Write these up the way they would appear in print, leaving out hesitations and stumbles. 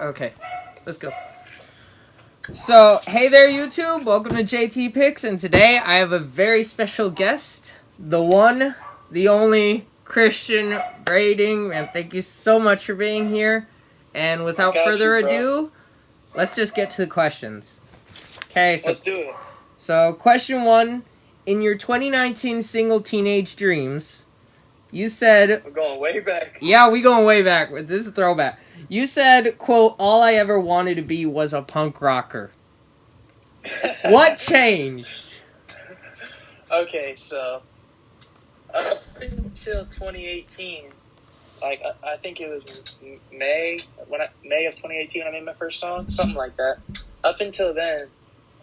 Okay, let's go. So, hey there, YouTube. Welcome to JT Picks, and today I have a very special guest, the one, the only Christian Brading. Man, thank you so much for being here. And without further ado, let's just get to the questions. Okay, so let's do it. So, question one: in your 2019 single "Teenage Dreams," you said, "We're going way back." Yeah, we going way back. This is a throwback. You said, "quote All I ever wanted to be was a punk rocker." What changed? Okay, so up until 2018, like I think it was May of 2018 I made my first song, something like that. Up until then,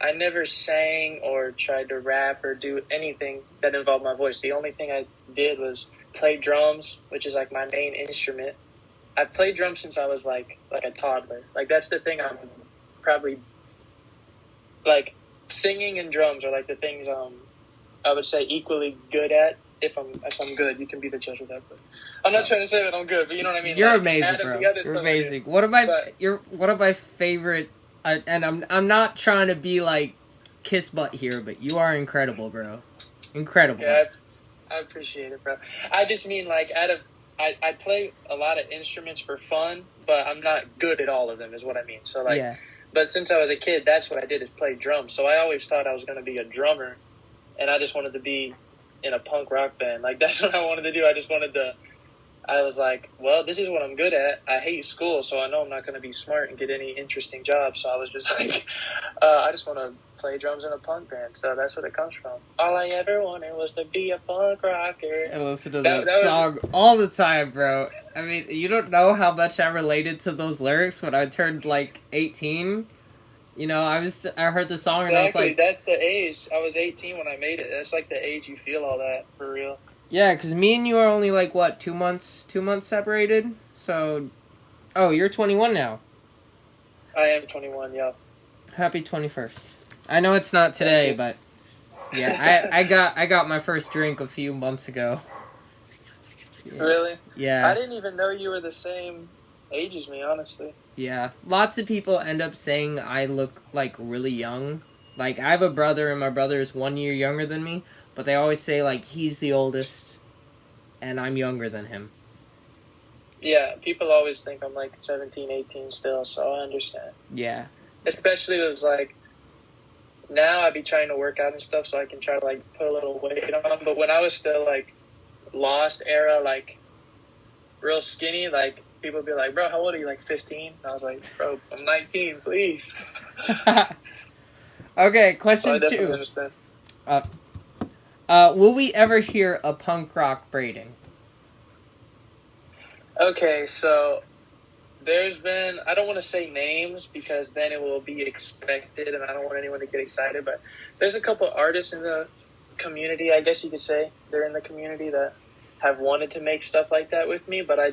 I never sang or tried to rap or do anything that involved my voice. The only thing I did was play drums, which is like my main instrument. I've played drums since I was like a toddler. Like that's the thing I'm probably like. Singing and drums are like the things I would say equally good at. If I'm good, you can be the judge of that. But I'm not trying to say that I'm good, but you know what I mean. You're like, amazing, bro. You're amazing. One of my favorite, and I'm not trying to be like kiss butt here, but you are incredible, bro. Incredible. Yeah, I appreciate it, bro. I just mean like I play a lot of instruments for fun, but I'm not good at all of them. Is what I mean. So like. Yeah. But since I was a kid, that's what I did is play drums. So I always thought I was going to be a drummer, and I just wanted to be in a punk rock band. Like, that's what I wanted to do. I was like, well, this is what I'm good at. I hate school, so I know I'm not going to be smart and get any interesting jobs. So I was just like, I just want to play drums in a punk band. So that's what it comes from. All I ever wanted was to be a punk rocker. I listen to that song all the time, bro. I mean, you don't know how much I related to those lyrics when I turned like 18. You know, I heard the song and I was like, that's the age. I was 18 when I made it. That's like the age you feel all that for real. Yeah, because me and you are only like what 2 months separated. So, oh, you're 21 now. I am 21. Yeah. Happy 21st. I know it's not today, but yeah, I got my first drink a few months ago. Yeah. Really? Yeah. I didn't even know you were the same age as me, honestly. Yeah. Lots of people end up saying I look, like, really young. Like, I have a brother, and my brother is 1 year younger than me, but they always say, like, he's the oldest, and I'm younger than him. Yeah, people always think I'm, like, 17, 18 still, so I understand. Yeah. Especially with, like, now I be trying to work out and stuff so I can try to, like, put a little weight on, but when I was still, like, Lost era, like, real skinny, like, people would be like, bro, how old are you, like, 15? And I was like, bro, I'm 19, please. Okay, question so I definitely 2. Understand. Will we ever hear a punk rock braiding? Okay, so there's been, I don't want to say names because then it will be expected and I don't want anyone to get excited, but there's a couple artists in the community, I guess you could say, they're in the community that have wanted to make stuff like that with me, but I'm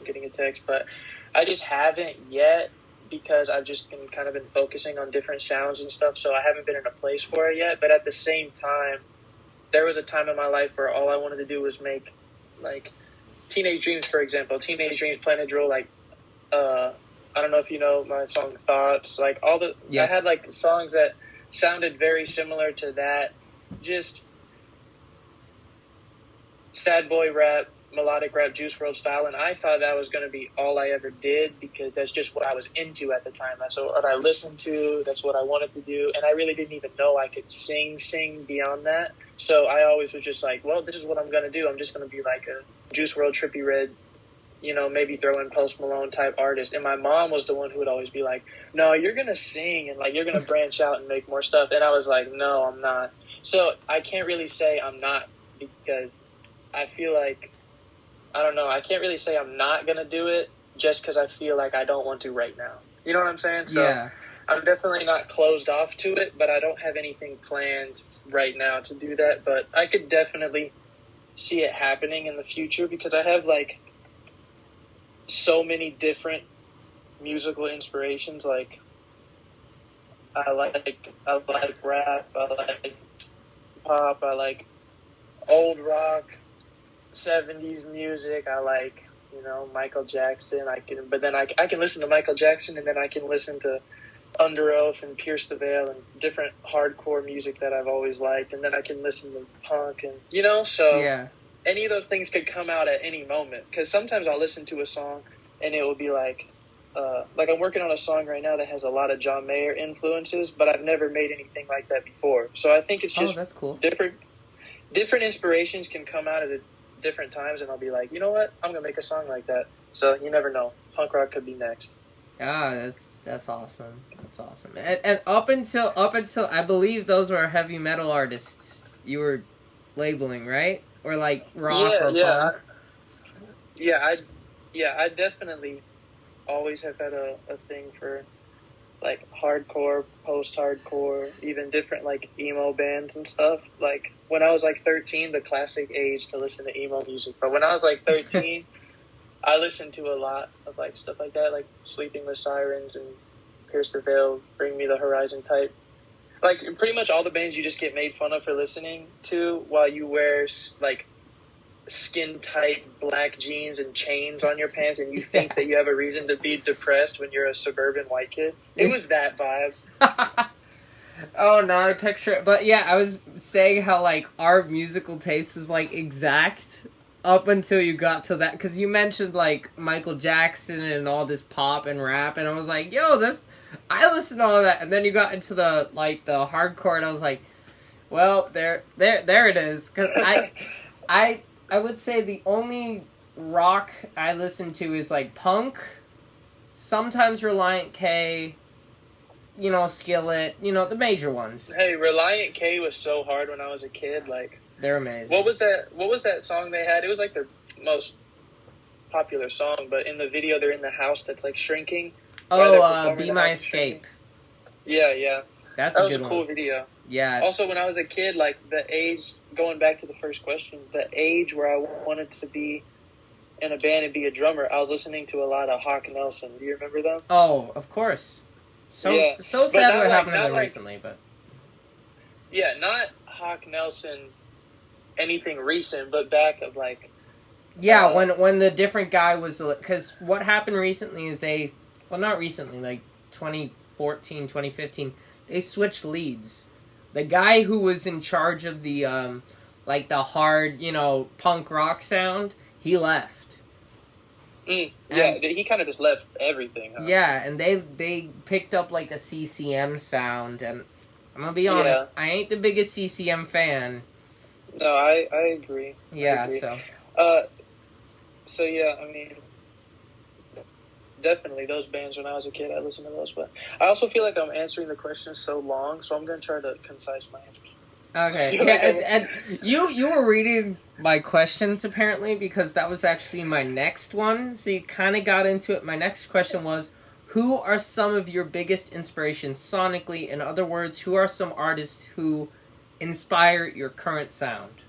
getting a text, but I just haven't yet because I've just been kind of been focusing on different sounds and stuff, so I haven't been in a place for it yet, but at the same time, there was a time in my life where all I wanted to do was make, like, Teenage Dreams, for example. Teenage Dreams, Planet Drill, like, I don't know if you know my song Thoughts, like, all the, yes. I had, like, songs that sounded very similar to that, just sad boy rap, melodic rap, Juice WRLD style, and I thought that was going to be all I ever did because that's just what I was into at the time. That's what I listened to. That's what I wanted to do, and I really didn't even know I could sing beyond that. So I always was just like, well, this is what I'm going to do. I'm just going to be like a Juice WRLD, Trippie Redd, you know, maybe throw in Post Malone type artist. And my mom was the one who would always be like, no, you're going to sing and like you're going to branch out and make more stuff. And I was like, no, I'm not. So I can't really say I'm not because I feel like, I don't know, I can't really say I'm not going to do it just because I feel like I don't want to right now. You know what I'm saying? So yeah. I'm definitely not closed off to it, but I don't have anything planned right now to do that. But I could definitely see it happening in the future because I have like so many different musical inspirations. Like I like rap, I like pop, I like old rock, 70s music, I like you know, Michael Jackson. But then I can listen to Michael Jackson, and then I can listen to Under Oath and Pierce the Veil and different hardcore music that I've always liked, and then I can listen to punk and, you know, so Yeah. any of those things could come out at any moment. Because sometimes I'll listen to a song and it will be like I'm working on a song right now that has a lot of John Mayer influences, but I've never made anything like that before. So I think it's just that's cool. different inspirations can come out at different times, and I'll be like, you know what, I'm gonna make a song like that. So you never know, punk rock could be next. Ah, that's awesome. That's awesome. And up until I believe those were heavy metal artists you were labeling, right? Or like rock or punk. I definitely always have had a thing for like hardcore, post-hardcore, even different like emo bands and stuff. Like when I was like 13, the classic age to listen to emo music. But when I was like 13, I listened to a lot of like stuff like that, like Sleeping with Sirens and Pierce the Veil, Bring Me the Horizon type. Like pretty much all the bands you just get made fun of for listening to while you wear like skin tight black jeans and chains on your pants, and you think that you have a reason to be depressed when you're a suburban white kid. It was that vibe. Oh no, I picture it. But yeah, I was saying how like our musical taste was like exact up until you got to that, because you mentioned like Michael Jackson and all this pop and rap, and I was like, yo, I listened to all of that, and then you got into the like the hardcore, and I was like, well, there it is, because I would say the only rock I listen to is like punk, sometimes Reliant K, you know, Skillet, you know, the major ones. Hey, Reliant K was so hard when I was a kid. Like, they're amazing. What was that song they had? It was like their most popular song, but in the video they're in the house that's like shrinking. Oh, Be My Escape. Yeah. That was a cool video. Yeah. Also, when I was a kid, like the age, going back to the first question, the age where I wanted to be in a band and be a drummer, I was listening to a lot of Hawk Nelson. Do you remember them? Oh, of course. So sad what happened to them recently, but... Yeah, not Hawk Nelson, anything recent, but back of like... Yeah, when the different guy was... Because what happened recently is they... Well, not recently, like 2014, 2015, they switched leads. The guy who was in charge of the, like the hard, you know, punk rock sound, he left. He kind of just left everything. Huh? Yeah, and they picked up like a CCM sound, and I'm gonna be honest, I ain't the biggest CCM fan. No, I agree. Yeah, I agree. So yeah, I mean, definitely those bands when I was a kid, I listened to those. But I also feel like I'm answering the question so long, so I'm going to try to concise my answers. Okay, yeah, and you were reading my questions apparently, because that was actually my next one, so you kind of got into it. My next question was, who are some of your biggest inspirations sonically? In other words, who are some artists who inspire your current sound?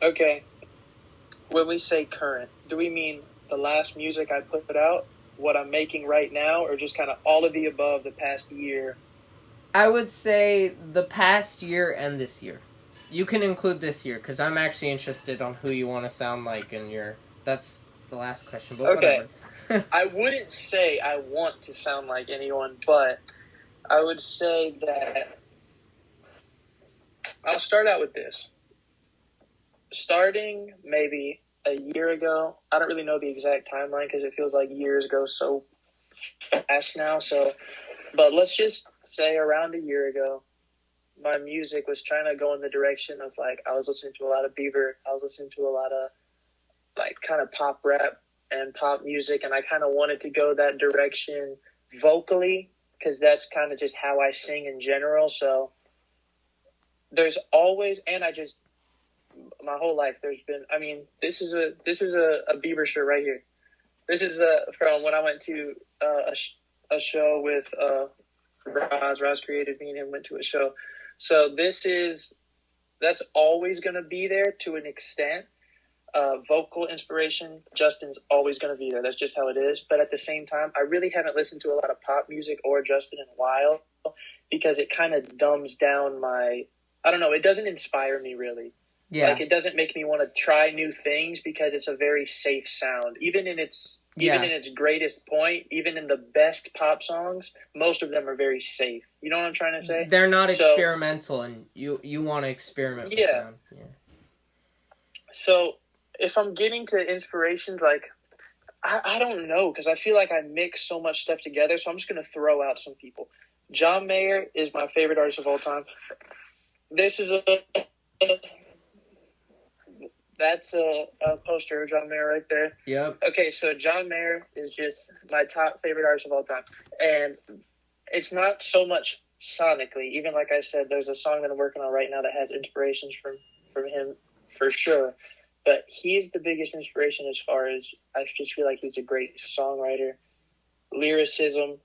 Okay, when we say current, do we mean the last music I put out, what I'm making right now, or just kind of all of the above the past year? I would say the past year and this year. You can include this year, because I'm actually interested on who you want to sound like in your... That's the last question, but okay. Whatever. I wouldn't say I want to sound like anyone, but I would say that... I'll start out with this. Starting maybe a year ago, I don't really know the exact timeline because it feels like years go so fast now. But let's just say around a year ago, my music was trying to go in the direction of like, I was listening to a lot of Bieber. I was listening to a lot of like kind of pop rap and pop music. And I kind of wanted to go that direction vocally, because that's kind of just how I sing in general. So there's always, and my whole life there's been, I mean, this is a Bieber shirt right here. This is from when I went to a show with Roz created me, and him went to a show. So that's always going to be there to an extent. Vocal inspiration, Justin's always going to be there. That's just how it is. But at the same time, I really haven't listened to a lot of pop music or Justin in a while, because it kind of dumbs down I don't know, it doesn't inspire me really. Yeah. Like, it doesn't make me want to try new things because it's a very safe sound. Even in its greatest point, even in the best pop songs, most of them are very safe. You know what I'm trying to say? They're not experimental, and you want to experiment with sound. Yeah. So, if I'm getting to inspirations, like, I don't know, because I feel like I mix so much stuff together, so I'm just going to throw out some people. John Mayer is my favorite artist of all time. This is that's a poster of John Mayer right there. Yep. Okay, so John Mayer is just my top favorite artist of all time. And it's not so much sonically. Even like I said, there's a song that I'm working on right now that has inspirations from him for sure. But he's the biggest inspiration as far as I just feel like he's a great songwriter. Lyricism,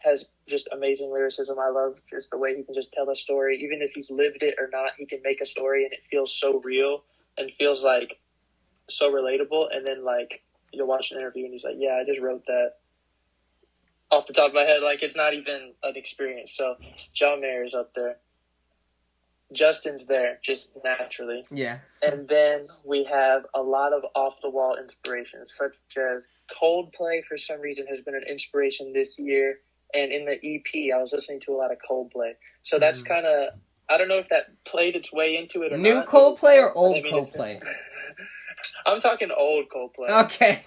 has just amazing lyricism. I love just the way he can just tell a story. Even if he's lived it or not, he can make a story and it feels so real and feels like so relatable. And then like you'll watch an interview and he's like, yeah, I just wrote that off the top of my head. Like it's not even an experience. So John Mayer is up there. Justin's there just naturally. Yeah. And then we have a lot of off-the-wall inspirations, such as Coldplay for some reason has been an inspiration this year. And in the EP, I was listening to a lot of Coldplay. So that's kind of, I don't know if that played its way into it or New not. New Coldplay or old Coldplay? I'm talking old Coldplay. Okay,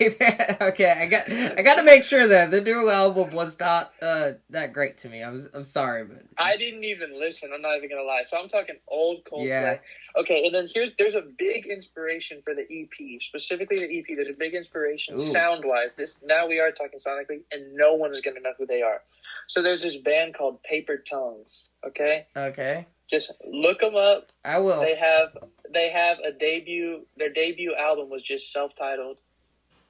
okay. I got to make sure that the new album was not that great to me. I'm sorry, but I didn't even listen. I'm not even gonna lie. So I'm talking old Coldplay. Yeah. Okay, and then there's a big inspiration for the EP, specifically the EP. There's a big inspiration sound wise. Now we are talking sonically, and no one is gonna know who they are. So there's this band called Paper Tongues. Okay. Okay. Just look them up. I will. They have a debut. Their debut album was just self-titled,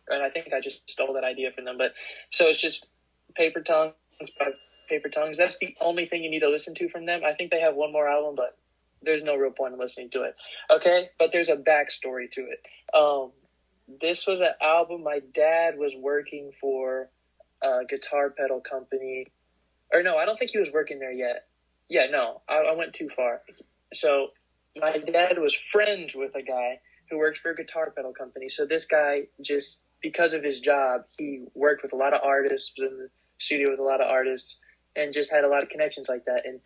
and I think I just stole that idea from them. But so it's just Paper Tongues by Paper Tongues. That's the only thing you need to listen to from them. I think they have one more album, but there's no real point in listening to it. Okay, but there's a backstory to it. This was an album. My dad was working for a guitar pedal company, or no, I don't think he was working there yet. Yeah, no, I went too far. So my dad was friends with a guy who worked for a guitar pedal company. So this guy, just because of his job, he worked with a lot of artists, was in the studio with a lot of artists, and just had a lot of connections like that. And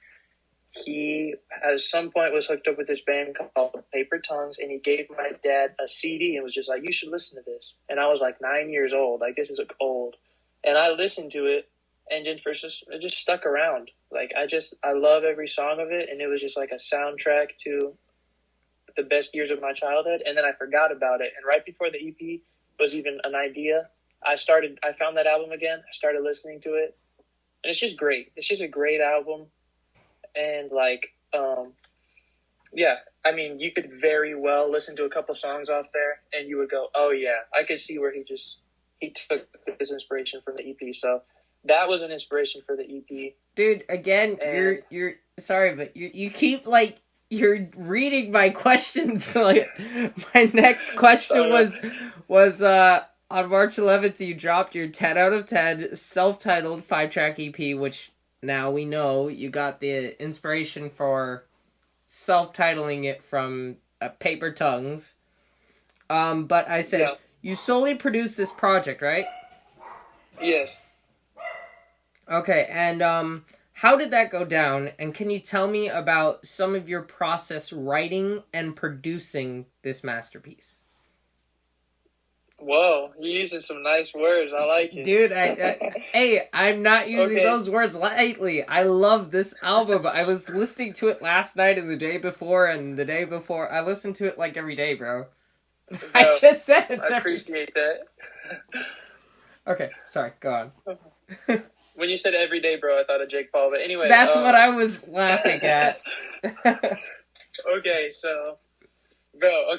he, at some point, was hooked up with this band called Paper Tongues, and he gave my dad a CD and was just like, you should listen to this. And I was like 9 years old. Like, this is old. And I listened to it, and then it just stuck around. Like, I love every song of it, and it was just like a soundtrack to the best years of my childhood. And then I forgot about it. And right before the EP was even an idea, I found that album again. I started listening to it, and it's just great. It's just a great album. And like, yeah, I mean, you could very well listen to a couple songs off there, and you would go, oh yeah, I could see where he took his inspiration from the EP. So that was an inspiration for the EP. Dude, again, you're sorry, but you keep like you're reading my questions. Like my next question was on March 11th you dropped your 10 out of 10 self-titled 5-track EP, which now we know you got the inspiration for self-titling it from Paper Tongues. But I said you solely produced this project, right? Yes. Okay, and how did that go down? And can you tell me about some of your process writing and producing this masterpiece? Whoa, you're using some nice words. I like it. Dude, hey, I'm not using those words lightly. I love this album. I was listening to it last night and the day before and the day before. I listen to it like every day, bro. I just said it. I appreciate that. Okay, sorry, go on. When you said every day, bro, I thought of Jake Paul. But anyway. That's what I was laughing at. Okay, so, bro,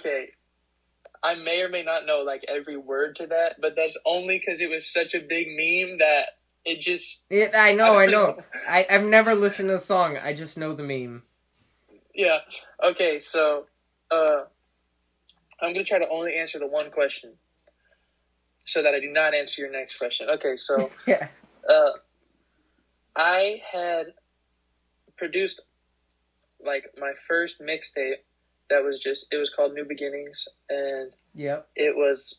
I may or may not know, like, every word to that, but that's only because it was such a big meme that it just... I know. I've never listened to the song. I just know the meme. Yeah. Okay, so, I'm going to try to only answer the one question so that I do not answer your next question. Okay, so... Yeah. I had produced, like, my first mixtape that was it was called New Beginnings, and Yep. it was,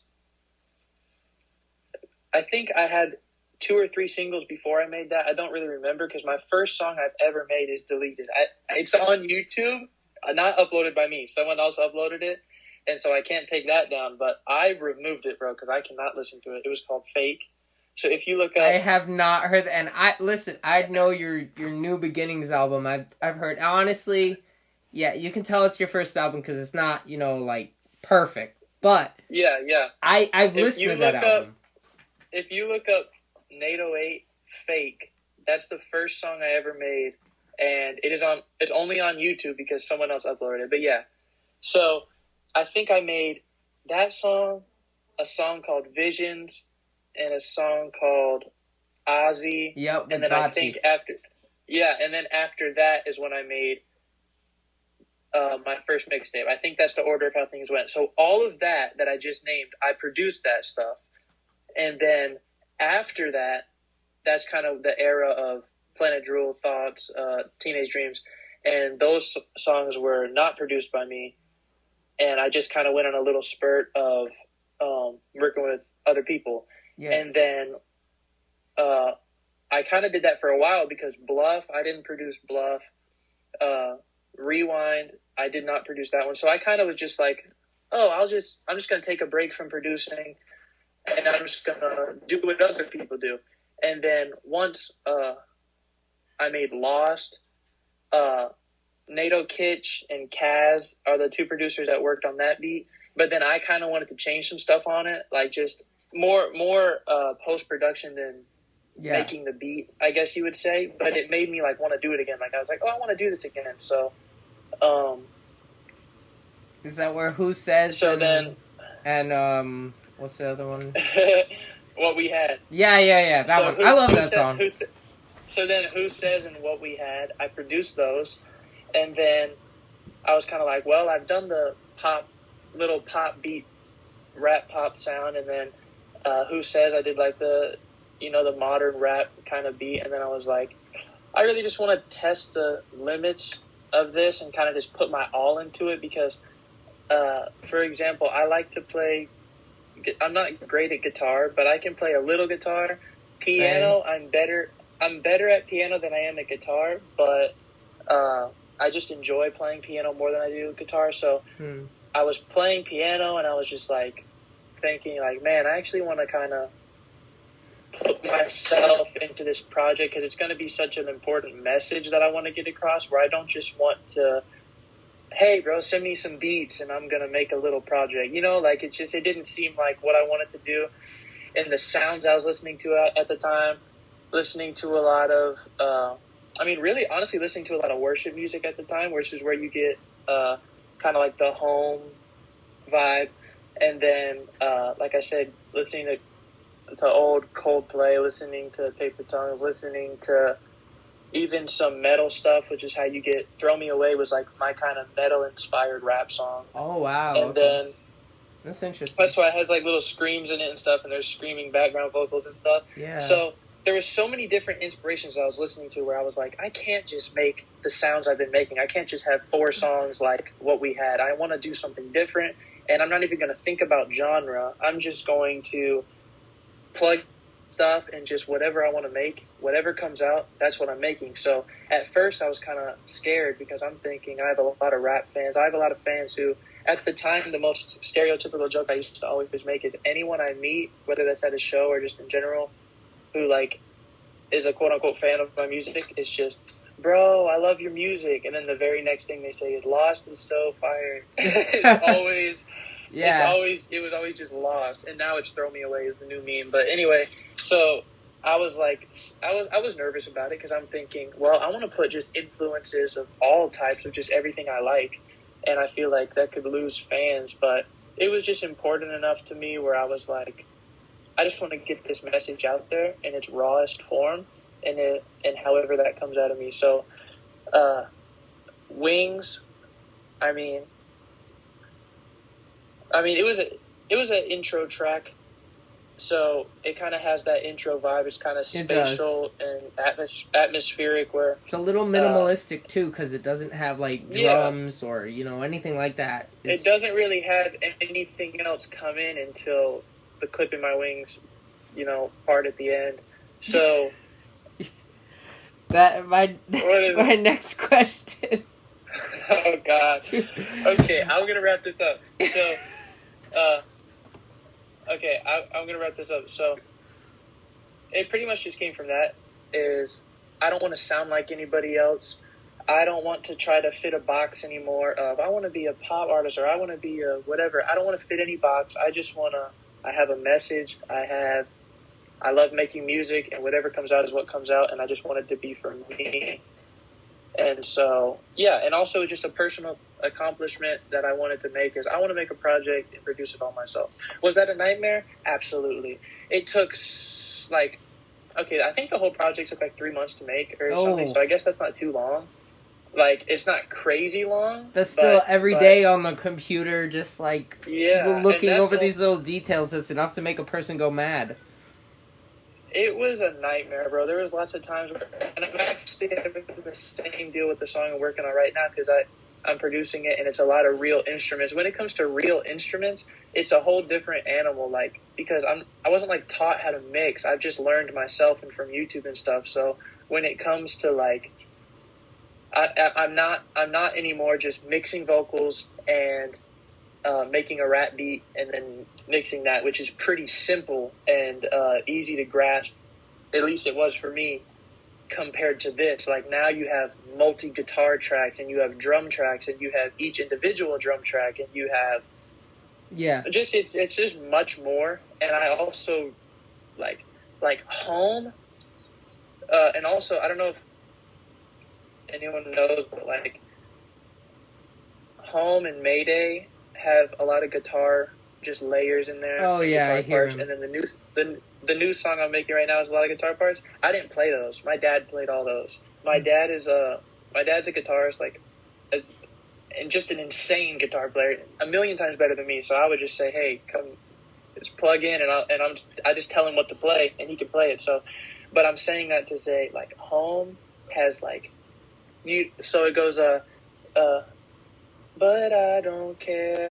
I think I had 2 or 3 singles before I made that. I don't really remember because my first song I've ever made is deleted. It's on YouTube, not uploaded by me. Someone else uploaded it, and so I can't take that down. But I removed it, bro, because I cannot listen to it. It was called Fake. So if you look up, I have not heard, and I know your New Beginnings album. I've heard, honestly, yeah, you can tell it's your first album because it's not, like perfect, but yeah. I've listened to that album. If you look up Nado 8 Fake, that's the first song I ever made, and it's only on YouTube because someone else uploaded it. But yeah, so I think I made that song, a song called Visions, and a song called Ozzy. Yep, and then Bachi. I think after that is when I made my first mixtape. I think that's the order of how things went. So all of that I just named, I produced that stuff. And then after that, that's kind of the era of Planet Drool, Thoughts, Teenage Dreams. And those songs were not produced by me. And I just kind of went on a little spurt of working with other people. Yeah. And then I kind of did that for a while because Bluff, I didn't produce Bluff. Rewind, I did not produce that one. So I kind of was just like, I'm just going to take a break from producing, and I'm just going to do what other people do. And then once I made Lost, Nado Kitsch and Kaz are the 2 producers that worked on that beat. But then I kind of wanted to change some stuff on it, like just more post-production than making the beat, I guess you would say. But it made me like want to do it again. Like I was like, I want to do this again. So, is that where Who Says? So and what's the other one? What We Had. Yeah. That one. I love that song. So then Who Says and What We Had, I produced those, and then I was kind of like, well, I've done the little pop beat, rap pop sound, and then Who Says, I did like the modern rap kind of beat, and then I was like, I really just want to test the limits of this and kind of just put my all into it because, for example, I like to play. I'm not great at guitar, but I can play a little guitar. Piano, same. I'm better at piano than I am at guitar, but I just enjoy playing piano more than I do guitar. So I was playing piano, and I was just like thinking, like, man, I actually want to kind of put myself into this project because it's going to be such an important message that I want to get across, where I don't just want to, hey, bro, send me some beats and I'm going to make a little project. Like it didn't seem like what I wanted to do. And the sounds I was listening to at the time, listening to a lot of, really, honestly, listening to a lot of worship music at the time, which is where you get kind of like the home vibe. And then, like I said, listening to old Coldplay, listening to Paper Tongues, listening to even some metal stuff, which is how you get Throw Me Away was like my kind of metal-inspired rap song. Oh, wow. And then that's interesting. That's why it has like little screams in it and stuff, and there's screaming background vocals and stuff. Yeah. So there was so many different inspirations I was listening to where I was like, I can't just make the sounds I've been making. I can't just have 4 songs like What We Had. I want to do something different, and I'm not even going to think about genre. I'm just going to plug stuff and just whatever I want to make, whatever comes out, that's what I'm making. So at first I was kind of scared because I'm thinking I have a lot of rap fans. I have a lot of fans who, at the time, the most stereotypical joke I used to always make is anyone I meet, whether that's at a show or just in general, who like is a quote unquote fan of my music, is just, bro, I love your music. And then the very next thing they say is Lost is so fire. It's always... Yeah. It was always just Lost, and now it's Throw Me Away is the new meme. But anyway, so I was like, I was nervous about it because I'm thinking, well, I want to put just influences of all types of just everything I like, and I feel like that could lose fans. But it was just important enough to me where I was like, I just want to get this message out there in its rawest form, and however that comes out of me. So, Wings, it was an intro track So it kind of has that intro vibe. It's kind of spatial and atmospheric. Where it's a little minimalistic too, because it doesn't have like drums or anything like that. It doesn't really have anything else come in until the clip in my wings, part at the end. So that's my next question. Oh God. Okay, I'm gonna wrap this up. So, I'm gonna wrap this up. So, it pretty much just came from that. Is I don't want to sound like anybody else. I don't want to try to fit a box anymore. Of I want to be a pop artist or I want to be a whatever. I don't want to fit any box. I just want to. I have a message. I love making music, and whatever comes out is what comes out, and I just want it to be for me. And so, and also just a personal accomplishment that I wanted to make is I want to make a project and produce it all myself. Was that a nightmare? Absolutely. It took, I think the whole project took 3 months to make or something, so I guess that's not too long. It's not crazy long. But still, every day on the computer, just, looking over these little details, that's enough to make a person go mad. It was a nightmare, bro. There was lots of times where, and I'm actually having the same deal with the song I'm working on right now because I'm producing it, and it's a lot of real instruments. When it comes to real instruments, it's a whole different animal. Because I wasn't taught how to mix. I've just learned myself and from YouTube and stuff. So when it comes to I'm not anymore just mixing vocals and making a rap beat and then mixing that, which is pretty simple and easy to grasp. At least it was for me compared to this. Now you have multi-guitar tracks and you have drum tracks and you have each individual drum track and you have it's just much more. And I also like Home and also I don't know if anyone knows, but Home and Mayday have a lot of guitar just layers in there. Oh yeah, I hear them. And then the new song I'm making right now is a lot of guitar parts. I didn't play those. My dad played all those. My dad's a guitarist, and just an insane guitar player, a million times better than me. So I would just say, hey, come, just plug in, and I just tell him what to play, and he can play it. So, but I'm saying that to say Home has so it goes but I don't care.